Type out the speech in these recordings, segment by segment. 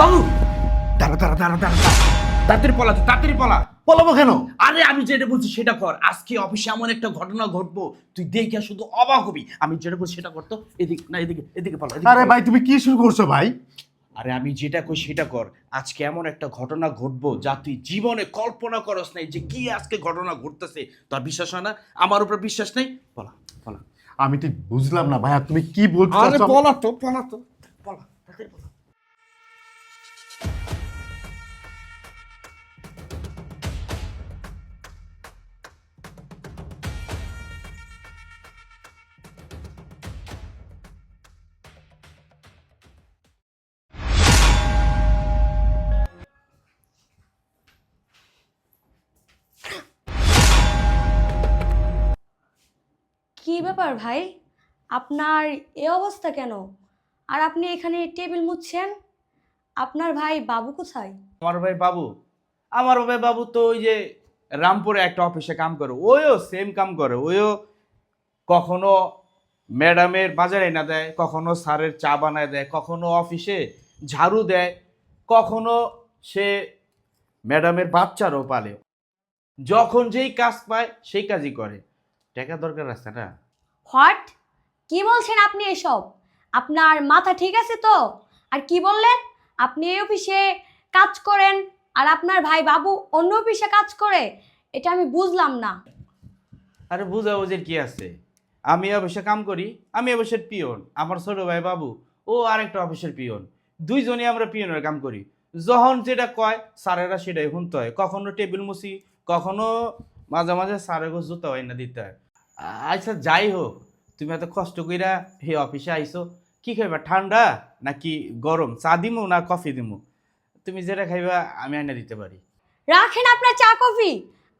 বাবু দাঁড়া দাঁড়া দাঁড়া দাঁড়া দাঁড়া। তাড়াতাড়ি পলা তুই, তাড়াতাড়ি পলা। বলবো কেন? আরে আমি যেটা বলছি সেটা কর। আজকে অফিসে এমন একটা ঘটনা ঘটবো, তুই দেখে শুধু অবাক হবি। আমি যেটা বলছি সেটা করতো। এদিকে না, এদিকে এদিকে পলা, এদিকে আরে পলা। ভাই তুমি কি শুরু করছো ভাই? আরে আমি যেটা কই সেটা কর। আজকে এমন একটা ঘটনা ঘটবো যা তুই জীবনে কল্পনা করস নাই, যে কি আজকে ঘটনা ঘটতেছে। তোর বিশ্বাস হয় না? আমার উপর বিশ্বাস নেই? পলা পলা। আমি ঠিক বুঝলাম না ভাইয়া, তুমি কি বলছো? আরে পলা তো, পলা তো, পলা, তাড়াতাড়ি পলা। কি ব্যাপার ভাই, আপনার এ অবস্থা কেন? আর আপনি এখানে টেবিল মুছছেন? আপনার ভাই বাবু কোথায়? আমার ভাই বাবু, আমার ভাই বাবু তো ওই যে রামপুরে একটা অফিসে কাম করে, ওইও সেম কাম করে। ওইও কখনো ম্যাডামের বাজার এনে দেয়, কখনো স্যারের চা বানায় দেয়, কখনো অফিসে ঝাড়ু দেয়, কখনো সে ম্যাডামের বাচ্চারও পালে। যখন যেই কাজ পায় সেই কাজই করে। টাকা দরকার আছে না? হোয়াট? কি বলছেন আপনি এসব? আপনার মাথা ঠিক আছে তো? আর কি বললেন? আপনি এই অফিসে কাজ করেন আর আপনার ভাই বাবু অন্য অফিসে কাজ করে? এটা আমি বুঝলাম না। আরে বুঝাবুঝির কি আছে? আমি অফিসে কাম করি, আমি অফিসের পিয়ন। আমার ছোট ভাই বাবু, ও আরেকটা অফিসের পিয়ন। দুইজনই আমরা পিয়নের কাম করি। যখন যেটা কয় স্যারেরা সেটাই শুনতে হয়। কখনো টেবিল মুছি, কখনো মাঝে মাঝে স্যারের জুতা হয় না দিতে হয়। আচ্ছা যাই হোক, তুমি এত কষ্ট কইরা এই অফিসে আইছো, কি খাইবা? ঠান্ডা নাকি গরম? চা দিমু না কফি দিমু? তুমি যেটা খাইবা আমি আইনা দিতে পারি। রাখেন আপনার চা কফি।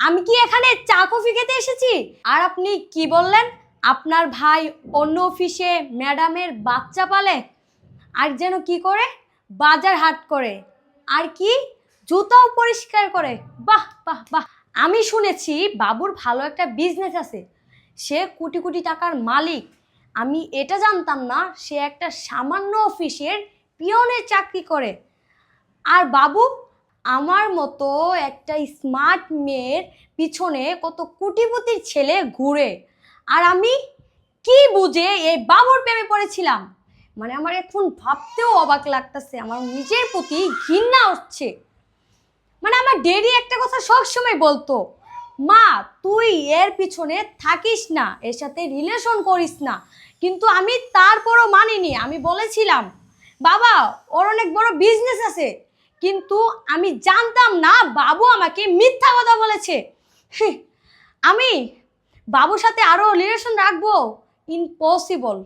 আমি কি এখানে চা কফি খেতে এসেছি? আর আপনি কি বললেন? আপনার ভাই অন্য অফিসে ম্যাডামের বাচ্চা পালে, আর যেন কি করে, বাজার হাট করে, আর কি জুতাও পরিষ্কার করে। বাহ বাহ বাহ! আমি শুনেছি বাবুর ভালো একটা বিজনেস আছে, সে কোটি কোটি টাকার মালিক। আমি এটা জানতাম না সে একটা সামান্য অফিসের পিয়নের চাকরি করে। আর বাবু আমার মতো একটা স্মার্ট মেয়ের পিছনে কত কোটিপতির ছেলে ঘুরে, আর আমি কি বুঝে এই বাবুর প্রেমে পড়েছিলাম। মানে আমার এখন ভাবতেও অবাক লাগতেছে, আমার নিজের প্রতি ঘৃণা হচ্ছে। মানে আমার ড্যাডি একটা কথা সবসময় বলতো, মা তুই এর পিছনে থাকিস না, এর সাথে রিলেশন করিস না। কিন্তু আমি তারপরও মানিনি। আমি বলেছিলাম বাবা ওর অনেক বড় বিজনেস আছে, কিন্তু আমি জানতাম না বাবু আমাকে মিথ্যা কথা বলেছে। হি, আমি বাবুর সাথে আরো রিলেশন রাখবো? ইম্পসিবল।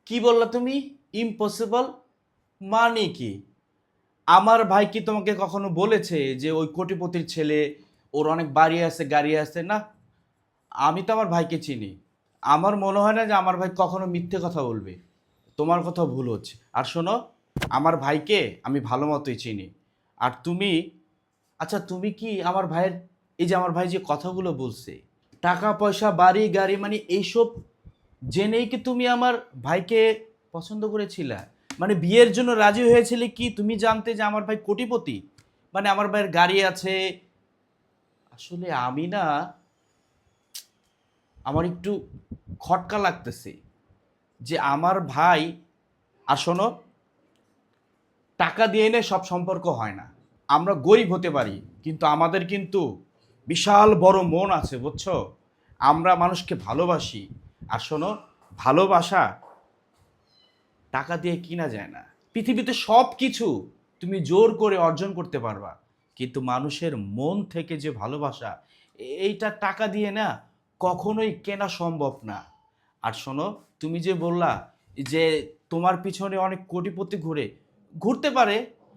কি বললা তুমি? ইম্পসিবল মানে কি? আমার ভাই কি তোমাকে কখনো বলেছে যে ওই কোটিপতির ছেলে, ওর অনেক বাড়ি আছে গাড়ি আছে? না, আমি তো আমার ভাইকে চিনি। আমার মনে হয় না যে আমার ভাই কখনো মিথ্যে কথা বলবে। তোমার কথা ভুল হচ্ছে। আর শোনো, আমার ভাইকে আমি ভালো মতোই চিনি। আর তুমি, আচ্ছা তুমি কি আমার ভাইয়ের, এই যে আমার ভাই যে কথাগুলো বলছে, টাকা পয়সা বাড়ি গাড়ি মানে এইসব জেনেই কি তুমি আমার ভাইকে পছন্দ করেছিলা? মানে বিয়ের জন্য রাজি হয়েছিলে কি তুমি জানতে যে আমার ভাই কোটিপতি? মানে আমার ভাইয়ের গাড়ি আছে? আসলে আমি না, আমার একটু খটকা লাগতেছে যে আমার ভাই, আর শোনো, টাকা দিয়ে এনে সব সম্পর্ক হয় না। আমরা গরিব হতে পারি, কিন্তু আমাদের কিন্তু বিশাল বড় মন আছে, বুঝছো? আমরা মানুষকে ভালোবাসি। আর শোনো, ভালোবাসা টাকা দিয়ে কিনা যায় না। পৃথিবীতে সব কিছু তুমি জোর করে অর্জন করতে পারবা, কিন্তু মানুষের মন থেকে যে ভালোবাসা, এইটা টাকা দিয়ে না কখনোই কেনা সম্ভব না। আর শোনো, তুমি যে বললা যে তোমার পিছনে অনেক কোটিপতি ঘুরে, ঘুরতে পারে।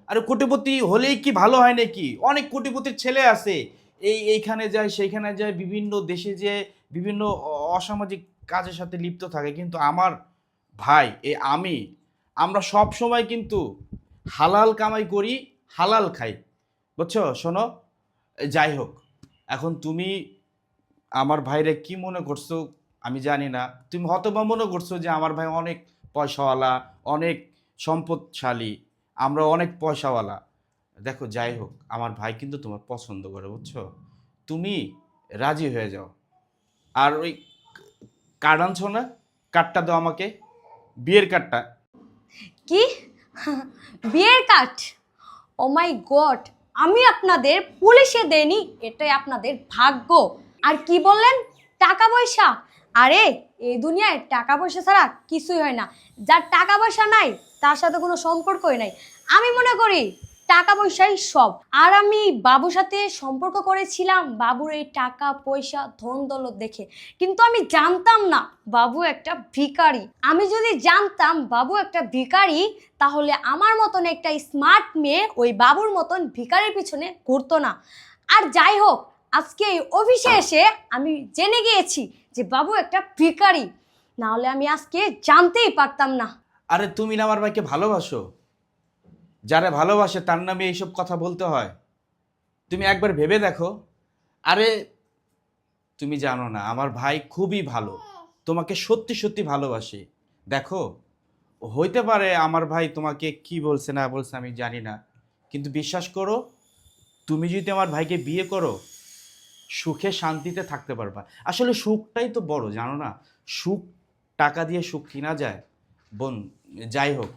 আরে কোটিপতি হলেই কি ভালো হয় নাকি? অনেক কোটিপতির ছেলে আছে, এইখানে যায় সেইখানে যায়, বিভিন্ন দেশে যে বিভিন্ন অসামাজিক কাজের সাথে লিপ্ত থাকে। কিন্তু আমার ভাই, আমরা সব সময় কিন্তু হালাল কামাই করি, হালাল খাই, বুঝছো? শোনো, যাই হোক, এখন তুমি আমার ভাইরে কি মনে করছো আমি জানি না। তুমি হয়তোবা মনে করছো যে আমার ভাই অনেক পয়সাওয়ালা, অনেক সম্পদশালী। আমরা অনেক পয়সাওয়ালা। দেখো যাই হোক, আমার ভাই কিন্তু তোমার পছন্দ করে, বুঝছো? তুমি রাজি হয়ে যাও। আর ওই কার্ড আনছো না, কার্ডটা দাও আমাকে, বিয়ের কার্ডটা। কি? বিয়ের কার্ড? ও মাই গড, আমি আপনাদের পুলিশে দেনি, এটাই আপনাদের ভাগ্য। আর কি বললেন, টাকা পয়সা? আরে এই দুনিয়ায় টাকা পয়সা ছাড়া কিছুই হয় না। যার টাকা পয়সা নাই তার সাথে কোনো সম্পর্কই নাই। আমি মনে করি টাকা পয়সাই সব। আর আমি বাবুর সাথে সম্পর্ক করেছিলাম বাবুর এই টাকা পয়সা ধন দৌলত দেখে, কিন্তু আমি জানতাম না বাবু একটা ভিখারি। আমি যদি জানতাম বাবু একটা ভিখারি, তাহলে আমার মতন একটা স্মার্ট মেয়ে ওই বাবুর মতন ভিখারির পিছনে ঘুরতো না। আর যাই হোক, আজকে এই অফিসে এসে আমি জেনে গিয়েছি যে বাবু একটা ভিখারি, না হলে আমি আজকে জানতেই পারতাম না। আরে তুমি না আমার ভাইকে ভালোবাসো? যারা ভালোবাসে তার নামে এইসব কথা বলতে হয়? তুমি একবার ভেবে দেখো। আরে তুমি জানো না, আমার ভাই খুবই ভালো, তোমাকে সত্যি সত্যি ভালোবাসে। দেখো, হইতে পারে আমার ভাই তোমাকে কি বলছে না বলছে আমি জানি না, কিন্তু বিশ্বাস করো, তুমি যদি আমার ভাইকে বিয়ে করো, সুখে শান্তিতে থাকতে পারবা। আসলে সুখটাই তো বড়, জানো না? সুখ টাকা দিয়ে সুখ কিনা যায় বোন। যাই হোক,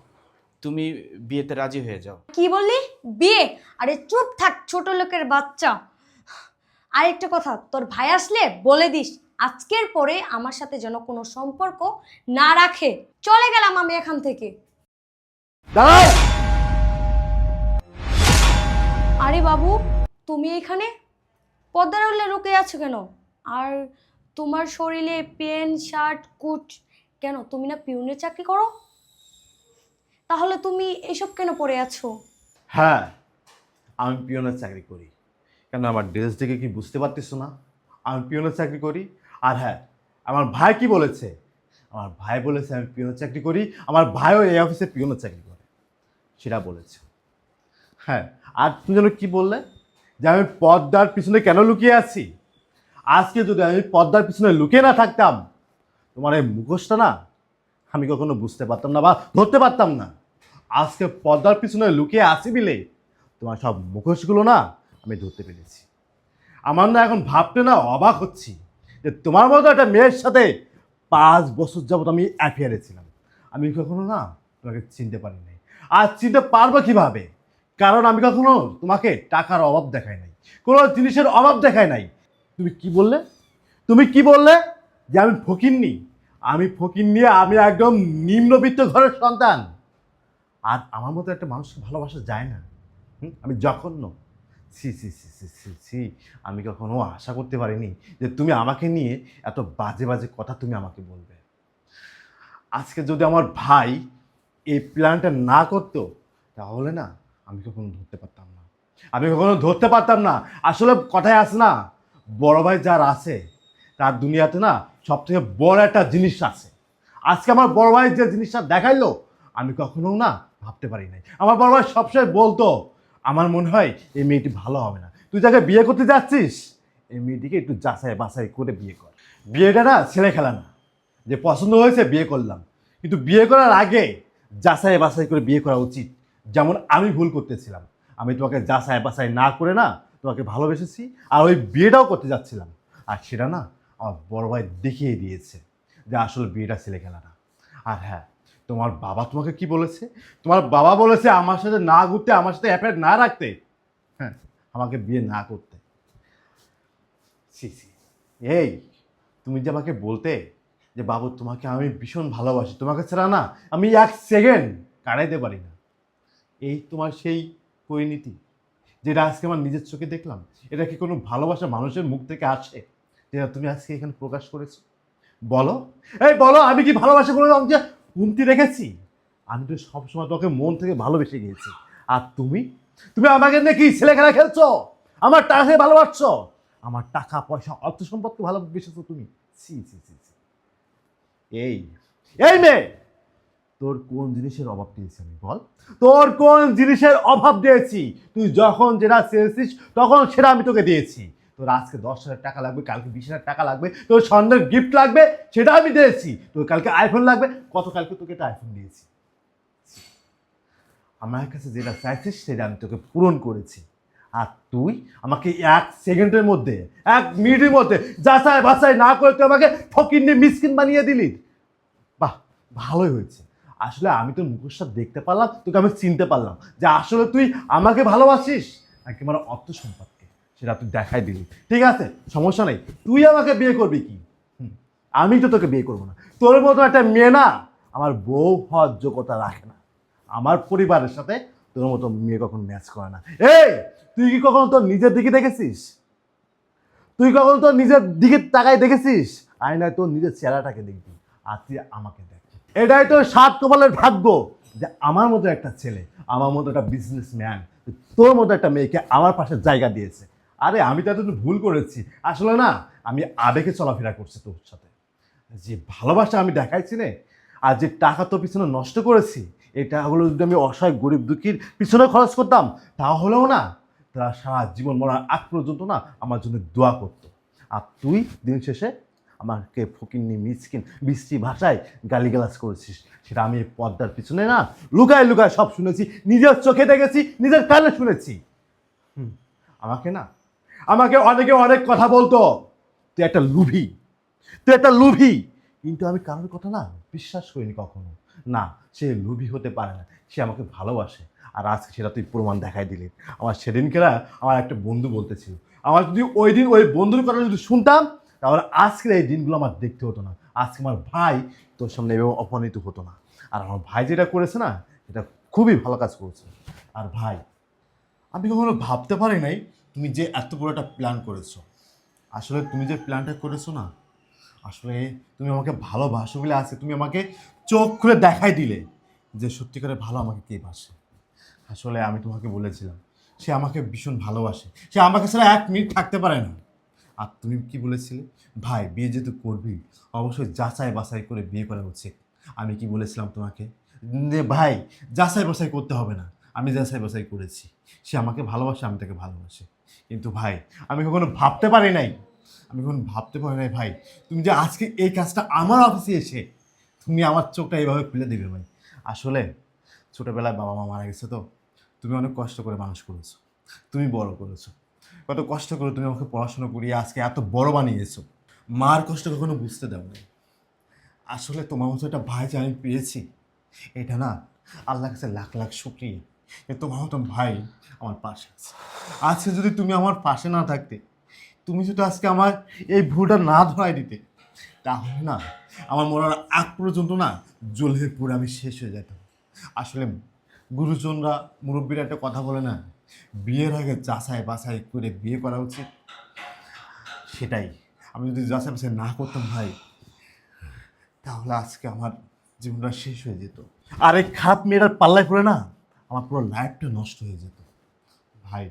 তুমি বিয়েতে রাজি হয়ে যাও। কি বললি? বিয়ে? আরে চুপ থাক ছোট লোকের বাচ্চা। আরেকটা কথা, তোর ভাই আসলে বলে দিস আজকের পরে আমার সাথে যেন কোনো সম্পর্ক না রাখে। চলে গেলাম আমি এখান থেকে। দাঁড়াও! আরে বাবু, তুমি এখানে পর্দার আড়ালে লুকিয়ে আছো কেন? আর তোমার শরীরে প্যান্ট শার্ট কোট কেন? তুমি না পিউনের চাকরি করো? তাহলে তুমি এসব কেন পরে আছো? হ্যাঁ, আমি পিয়নের চাকরি করি। কেন আমার ড্রেস দেখে কি বুঝতে পারতেছো না আমি পিয়নের চাকরি করি? আর হ্যাঁ, আমার ভাই কি বলেছে? আমার ভাই বলেছে আমি পিয়নের চাকরি করি, আমার ভাইও এই অফিসে পিয়নের চাকরি করে, সেটা বলেছে। হ্যাঁ, আর তুমি যেন কি বললে যে আমি পর্দার পিছনে কেন লুকিয়ে আছি? আজকে যদি আমি পর্দার পিছনে লুকিয়ে না থাকতাম, তোমার এই মুখোশটা না আমি কখনো বুঝতে পারতাম না বা ধরতে পারতাম না। আজকে পর্দার পিছনে লুকিয়ে আসি বিলে তোমার সব মুখোশগুলো না আমি ধরতে পেরেছি। আমার না এখন ভাবতে না অবাক হচ্ছি যে তোমার মতো একটা মেয়ের সাথে 5 বছর যাবত আমি অ্যাফেয়ারে ছিলাম। আমি কখনো না তোমাকে চিনতে পারি নাই, আর চিনতে পারবো কিভাবে? কারণ আমি কখনো তোমাকে টাকার অভাব দেখাই নাই, কোনো জিনিসের অভাব দেখাই নাই। তুমি কি বললে? তুমি কি বললে যে আমি ফকিন্নি? আমি ফকিন্নি? আমি একদম নিম্নবিত্ত ঘরের সন্তান। আর আমার মতো একটা মানুষকে ভালোবাসা যায় না? আমি জঘন্য। ছি ছি ছি ছি ছি ছি, আমি কখনো আশা করতে পারিনি যে তুমি আমাকে নিয়ে এত বাজে বাজে কথা তুমি আমাকে বলবে। আজকে যদি আমার ভাই এই প্ল্যানটা না করতো, তাহলে না আমি কখনো ধরতে পারতাম না। আমি কখনো ধরতে পারতাম না। আসলে কথায় আছে না, বড় ভাই যার আছে তার দুনিয়াতে না সবথেকে বড় একটা জিনিস আছে। আজকে আমার বড় ভাই যে জিনিসটা দেখাইলো, আমি কখনো না ভাবতে পারি নাই। আমার বড় ভাই সবসময় বলতো আমার মনে হয় এই মেয়েটি ভালো হবে না, তুই যাকে বিয়ে করতে যাচ্ছিস এই মেয়েটিকে একটু যাচাই বাছাই করে বিয়ে কর। বিয়েটা না ছেলে খেলা না যে পছন্দ হয়েছে বিয়ে করলাম, কিন্তু বিয়ে করার আগে যাচাই বাছাই করে বিয়ে করা উচিত। যেমন আমি ভুল করতেছিলাম, আমি তোমাকে যাচাই বাছাই না করে না তোমাকে ভালোবেসেছি, আর ওই বিয়েটাও করতে যাচ্ছিলাম, আর সেটা না আমার বড় ভাই দেখিয়ে দিয়েছে যে আসলে বিয়েটা ছেলে খেলা না। আর হ্যাঁ, তোমার বাবা তোমাকে কি বলেছে? তোমার বাবা বলেছে আমার সাথে না ঘুরতে, আমার সাথে অ্যাফেয়ার না রাখতে, হ্যাঁ, আমাকে বিয়ে না করতে। ছি ছি, এই তুমি যে আমাকে বলতে যে বাবু তোমাকে আমি ভীষণ ভালোবাসি, তোমাকে ছাড়া না আমি 1 সেকেন্ড কাটাইতে পারি না, এই তোমার সেই পরিণতি যেটা আজকে আমার নিজের চোখে দেখলাম, এটা কি কোনো ভালোবাসা মানুষের মুখ থেকে আসে যেটা তুমি আজকে এখানে প্রকাশ করেছো? বলো, এই বলো, আমি কি ভালোবাসা কোনো যে কমতি রেখেছি? আমি তো সবসময় তোমাকে মন থেকে ভালোবেসে গিয়েছি। আর তুমি তুমি আমাকে নিয়ে কি ছেলে খেলা খেলছো? আমার টাকাকে ভালোবাসছো, আমার টাকা পয়সা অর্থ সম্পদকে ভালোবেসেছো তুমি। সি সি সি সি, এই এই মেয়ে, তোর কোন জিনিসের অভাব দিয়েছি আমি বল? তোর কোন জিনিসের অভাব দিয়েছি? তুই যখন যেটা চেয়েছিস তখন সেটা আমি তোকে দিয়েছি। তোর আজকে 10,000 টাকা লাগবে, কালকে 20,000 টাকা লাগবে, তোর স্বর্ণের গিফট লাগবে, সেটা আমি দিয়েছি। তোর কালকে আইফোন লাগবে, কালকে তোকে একটা আইফোন দিয়েছি। আমার কাছে যেটা চাইছিস সেটা আমি তোকে পূরণ করেছি। আর তুই আমাকে 1 সেকেন্ডের মধ্যে, 1 মিনিটের মধ্যে যাচাই বাছাই না করে তুই আমাকে ফকিন্নি মিসকিন বানিয়ে দিলি। বাহ, ভালোই হয়েছে। আসলে আমি তোর মুখোশটা দেখতে পারলাম, তোকে আমি চিনতে পারলাম যে আসলে তুই আমাকে ভালোবাসিস একেবারে অর্থ সম্পদকে, সেটা তুই দেখাই দিলি। ঠিক আছে, সমস্যা নেই, তুই আমাকে বিয়ে করবি কি? আমি তো তোকে বিয়ে করবো না। তোর মতো একটা মেয়ে না আমার বউ হওয়ার যোগ্যতা রাখে না। আমার পরিবারের সাথে তোর মতো মেয়ে কখনো ম্যাচ করে না। এই, তুই কি কখনো তোর নিজের দিকে দেখেছিস? তুই কখনো তোর নিজের দিকে তাকায় দেখেছিস? আয়নায় তোর নিজের চেহারাটাকে দেখবি, আর তুই আমাকে দেখ। এটাই তো সাত কপালের ভাগ্য যে আমার মতো একটা ছেলে, আমার মতো একটা বিজনেসম্যান তোর মতো একটা মেয়েকে আমার পাশে জায়গা দিয়েছে। আরে আমি তো এতটুকু ভুল করেছি, আসলে না আমি আবেগে চলাফেরা করছি তোর সাথে। যে ভালোবাসা আমি দেখাইছি নে, আর যে টাকা তোর পিছনে নষ্ট করেছি, এই টাকাগুলো যদি আমি অসহায় গরিব দুঃখীর পিছনে খরচ করতাম তাহলেও না তারা সারা জীবন মরার আগ পর্যন্ত না আমার জন্য দোয়া করতো। আর তুই দিন শেষে আমাকে ফকিন্নি মিসকিন বৃষ্টি ভাষায় গালিগালাজ করেছিস, সেটা আমি এই পর্দার পিছনে না লুকায় লুকায় সব শুনেছি, নিজের চোখে দেখেছি, নিজের কানে শুনেছি। আমাকে অনেকে অনেক কথা বলতো, তুই একটা লুভি, তুই একটা লুভি। কিন্তু আমি কারোর কথা না বিশ্বাস করিনি কখনো। না, সে লুভি হতে পারে না, সে আমাকে ভালোবাসে। আর আজকে সেটা তুই প্রমাণ দেখাই দিলি। আমার সেদিনকেরা আমার একটা বন্ধু বলতেছিল, আমার যদি ওই দিন ওই বন্ধুর কথা যদি শুনতাম তাহলে আজকের এই দিনগুলো আমার দেখতে হতো না। আজকে আমার ভাই তোর সামনে এভাবে অপমানিত হতো না। আর আমার ভাই যেটা করেছে না, এটা খুবই ভালো কাজ করেছে। আর ভাই, আমি কখনো ভাবতে পারি নাই তুমি যে এত বড় একটা প্ল্যান করেছো। আসলে তুমি যে প্ল্যানটা করেছো না, আসলে তুমি আমাকে ভালোবাসো বলে আছে তুমি আমাকে চোখ খুলে দেখাই দিলে যে সত্যিকারে ভালো আমাকে কে বাসে। আসলে আমি তোমাকে বলেছিলাম সে আমাকে ভীষণ ভালোবাসে, সে আমাকে ছাড়া 1 মিনিট থাকতে পারে না। আর তুমি কি বলেছিলে, ভাই বিয়ে যেহেতু করবি অবশ্যই যাচাই বাছাই করে বিয়ে করা উচিত। আমি কি বলেছিলাম তোমাকে যে ভাই যাচাই বাছাই করতে হবে না, আমি যাচাই বাছাই করেছি। সে আমাকে ভালোবাসে, আমি তাকে ভালোবাসি। কিন্তু ভাই আমি কখনো ভাবতে পারি নাই, ভাই তুমি যে আজকে এই কাজটা আমার অফিসে এসে তুমি আমার চোখটা এইভাবে খুলে দেবে। ভাই আসলে ছোটোবেলায় বাবা মা মারা গেছে, তো তুমি অনেক কষ্ট করে মানুষ করেছো, তুমি বড় করেছো, কত কষ্ট করে তুমি আমাকে পড়াশোনা করিয়ে আজকে এত বড় বানিয়েছো। মার কষ্ট কখনো বুঝতে দাও না। আসলে তোমার মতো একটা ভাই যে আমি পেয়েছি, এটা না আল্লাহর কাছে লাখ লাখ শুকরিয়া যে তোমার মতো ভাই আমার পাশে আছে। আজকে যদি তুমি আমার পাশে না থাকতে, তুমি যদি আজকে আমার এই ভুলটা না ধরাই দিতে, তাহলে না আমার মরার আগ পর্যন্ত না জ্বলে পুরো আমি শেষ হয়ে যেতাম। আসলে গুরুজনরা মুরব্বীরা একটা কথা বলে না, বিয়ের আগে যাচাই বাছাই করে বিয়ে করা উচিত। সেটাই, আমি যদি যাচাই বাছাই না করতাম ভাই, তাহলে আজকে আমার জীবনটা শেষ হয়ে যেত। আর এই খারাপ মেয়েটার পাল্লায় পড়ে না আমার পুরো লাইফটা নষ্ট হয়ে যেত। ভাই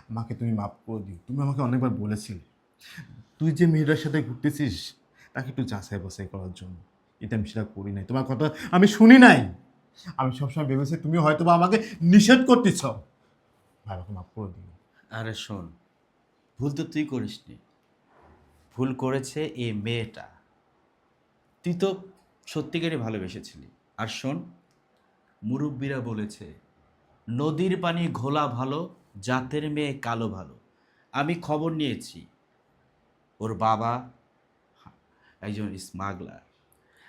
আমাকে তুমি মাফ করে দিও। তুমি আমাকে অনেকবার বলেছিলে তুই যে মেয়েটার সাথে ঘুরতেছিস তাকে একটু যাচাই বাছাই করার জন্য, এটা আমি সেটা করি নাই, তোমার কথা আমি শুনি নাই। আমি সবসময় ভেবেছি তুমি হয়তো বা আমাকে নিষেধ করতেছ। ভাই আমাকে মাফ করে দিও। আরে শোন, ভুল তো তুই করিসনি, ভুল করেছে এই মেয়েটা। তুই তো সত্যিকারই ভালোবেসেছিলি। আর শোন, মুরব্বীরা বলেছে নদীর পানি ঘোলা ভালো, জাতের মেয়ে কালো ভালো। আমি খবর নিয়েছি ওর বাবা একজন স্মাগলার।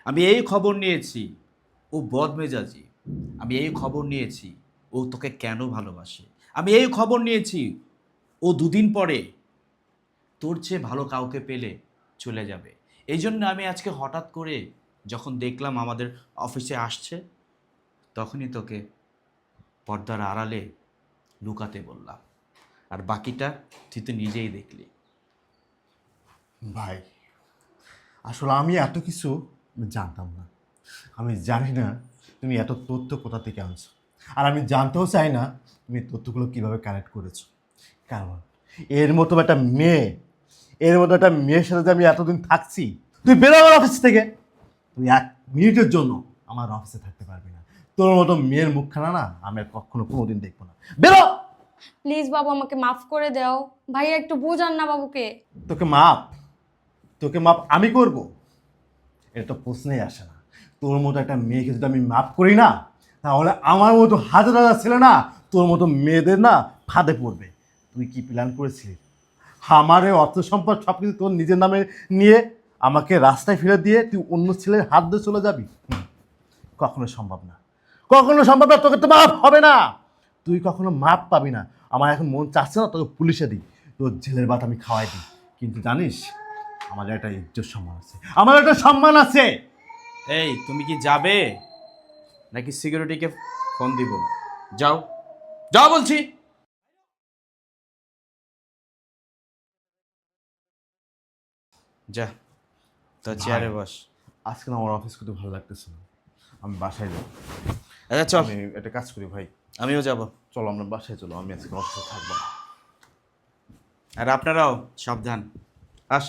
আমি এই খবর নিয়েছি ও বদমেজাজি। আমি এই খবর নিয়েছি ও তোকে কেন ভালোবাসে। আমি এই খবর নিয়েছি ও দুদিন পরে তোর চেয়ে ভালো কাউকে পেলে চলে যাবে। এই জন্য আমি আজকে হঠাৎ করে যখন দেখলাম আমাদের অফিসে আসছে, তখনই তোকে পর্দার আড়ালে লুকাতে বললাম। আর বাকিটা তুই তো নিজেই দেখলি। ভাই আসলে আমি এত কিছু জানতাম না, আমি জানি না তুমি এত তথ্য কোথা থেকে আনছো। আর আমি জানতেও চাই না তুমি তথ্যগুলো কীভাবে কানেক্ট করেছো। কারণ এর মতো একটা মেয়ে, এর মতো একটা মেয়ের সাথে যে আমি এতদিন থাকছি, তুই বেরো আমার অফিস থেকে। তুই 1 মিনিটের জন্য আমার অফিসে থাকতে পারবি না। তোর মতো মেয়ের মুখখানা না আমি আর কখনো কোনোদিন দেখবো না। বেরো। প্লিজ বাবু আমাকে মাফ করে দাও। ভাইয়া একটু বুঝান না বাবুকে। তোকে মাপ, তোকে মাপ আমি করব? এটা তো প্রশ্নেই আসে না। তোর মতো একটা মেয়েকে যদি আমি মাপ করি না, তাহলে আমার মতো হাজার হাজার ছেলে না তোর মতো মেয়েদের না ফাঁদে পড়বে। তুই কি প্ল্যান করেছিলি আমার এই অর্থ সম্পদ সব কিছু তোর নিজের নামে নিয়ে আমাকে রাস্তায় ফিরে দিয়ে তুই অন্য ছেলের হাত দিয়ে চলে যাবি? কখনো সম্ভব না, কখনো সম্ভব না। তোকে তো মাফ হবে না, তুই কখনো মাপ পাবি না। আমার এখন মন চাচ্ছে না তোকে পুলিশে দিই, তোর জেলের ভাত আমি খাওয়াই দিই। কিন্তু জানিস আমার একটা ইজ্জত সম্মান আছে, আমার একটা সম্মান আছে। এই তুমি কি যাবে নাকি সিকিউরিটিকে ফোন দিব? যাও, যাও বলছি। যা, তো চেয়ারে বস। আজকে না আমার অফিস করতে ভালো লাগতেছে না, আমি বাসায় যাবো। আচ্ছা চল, আমি একটা কাজ করি ভাই, আমিও যাব। চলো আমরা বাসায় চলো, আমি আজকে অফিসে থাকবো না। আর আপনারাও সাবধান। আস।